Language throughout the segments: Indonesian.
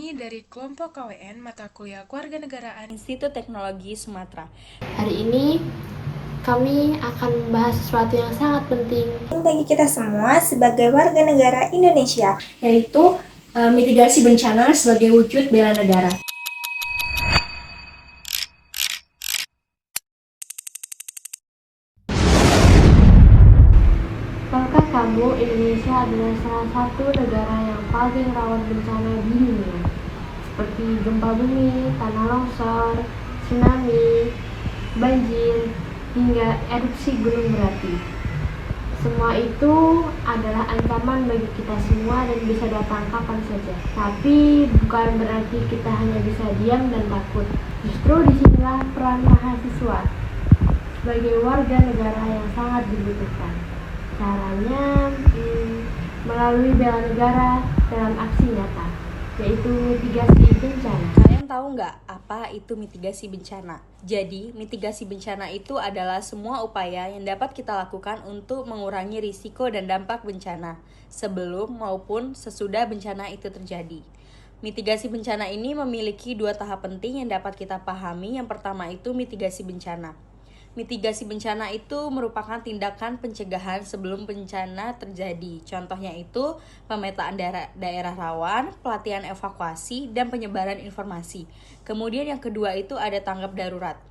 Kami dari kelompok KWN Mata Kuliah Kewarganegaraan Institut Teknologi Sumatera. Hari ini kami akan membahas sesuatu yang sangat penting bagi kita semua sebagai warga negara Indonesia, yaitu mitigasi bencana sebagai wujud bela negara. Tahukah kamu, Indonesia adalah salah satu negara yang paling rawan bencana di dunia, seperti gempa bumi, tanah longsor, tsunami, banjir, hingga erupsi gunung berapi. Semua itu adalah ancaman bagi kita semua dan bisa datang kapan saja. Tapi bukan berarti kita hanya bisa diam dan takut. Justru disinilah peran mahasiswa sebagai warga negara yang sangat dibutuhkan. Caranya melalui bela negara dalam aksi nyata, yaitu mitigasi bencana. Kalian tahu nggak apa itu mitigasi bencana? Jadi, mitigasi bencana itu adalah semua upaya yang dapat kita lakukan untuk mengurangi risiko dan dampak bencana sebelum maupun sesudah bencana itu terjadi. Mitigasi bencana ini memiliki dua tahap penting yang dapat kita pahami. Yang pertama itu mitigasi bencana. Mitigasi bencana itu merupakan tindakan pencegahan sebelum bencana terjadi. Contohnya itu pemetaan daerah rawan, pelatihan evakuasi, dan penyebaran informasi. Kemudian yang kedua itu ada tanggap darurat.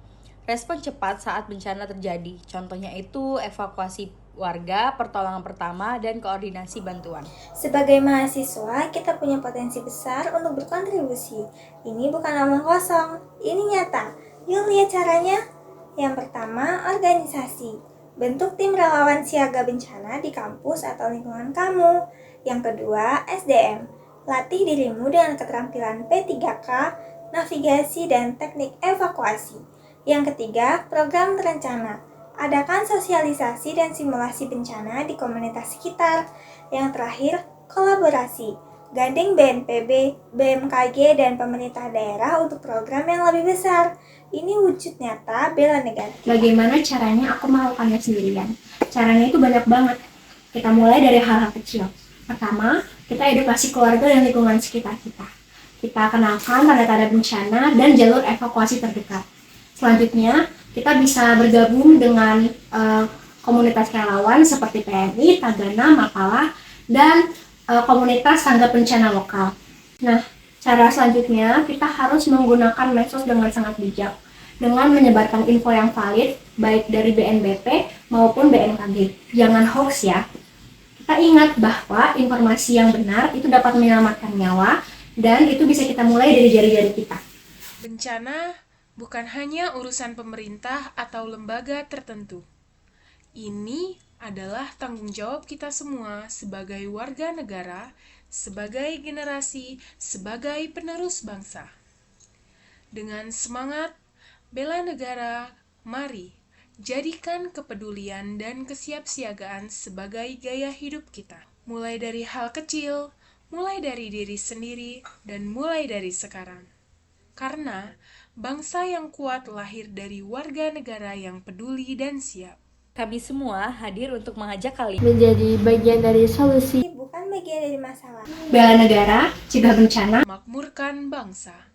Respon cepat saat bencana terjadi. Contohnya itu evakuasi warga, pertolongan pertama, dan koordinasi bantuan. Sebagai mahasiswa, kita punya potensi besar untuk berkontribusi. Ini bukan omong kosong, ini nyata. Yuk lihat caranya. Yang pertama, organisasi. Bentuk tim relawan siaga bencana di kampus atau lingkungan kamu. Yang kedua, SDM. Latih dirimu dengan keterampilan P3K, navigasi, dan teknik evakuasi. Yang ketiga, program terencana. Adakan sosialisasi dan simulasi bencana di komunitas sekitar. Yang terakhir, kolaborasi. Gandeng BNPB, BMKG, dan pemerintah daerah untuk program yang lebih besar. Ini wujud nyata bela negara. Bagaimana caranya aku melakukannya sendirian? Caranya itu banyak banget. Kita mulai dari hal-hal kecil. Pertama, kita edukasi keluarga dan lingkungan sekitar kita. Kita kenalkan tanda-tanda bencana dan jalur evakuasi terdekat. Selanjutnya, kita bisa bergabung dengan komunitas relawan seperti PMI, Tagana, Mapala, dan komunitas tanggap bencana lokal. Nah, cara selanjutnya kita harus menggunakan medsos dengan sangat bijak dengan menyebarkan info yang valid baik dari BNPB maupun BMKG. Jangan hoax ya. Kita ingat bahwa informasi yang benar itu dapat menyelamatkan nyawa dan itu bisa kita mulai dari jari-jari kita. Bencana bukan hanya urusan pemerintah atau lembaga tertentu. Ini adalah tanggung jawab kita semua sebagai warga negara, sebagai generasi, sebagai penerus bangsa. Dengan semangat bela negara, mari jadikan kepedulian dan kesiapsiagaan sebagai gaya hidup kita. Mulai dari hal kecil, mulai dari diri sendiri, dan mulai dari sekarang. Karena bangsa yang kuat lahir dari warga negara yang peduli dan siap. Kami semua hadir untuk mengajak kalian Menjadi bagian dari solusi. Bukan bagian dari masalah. Bela negara, cegah bencana. Makmurkan bangsa.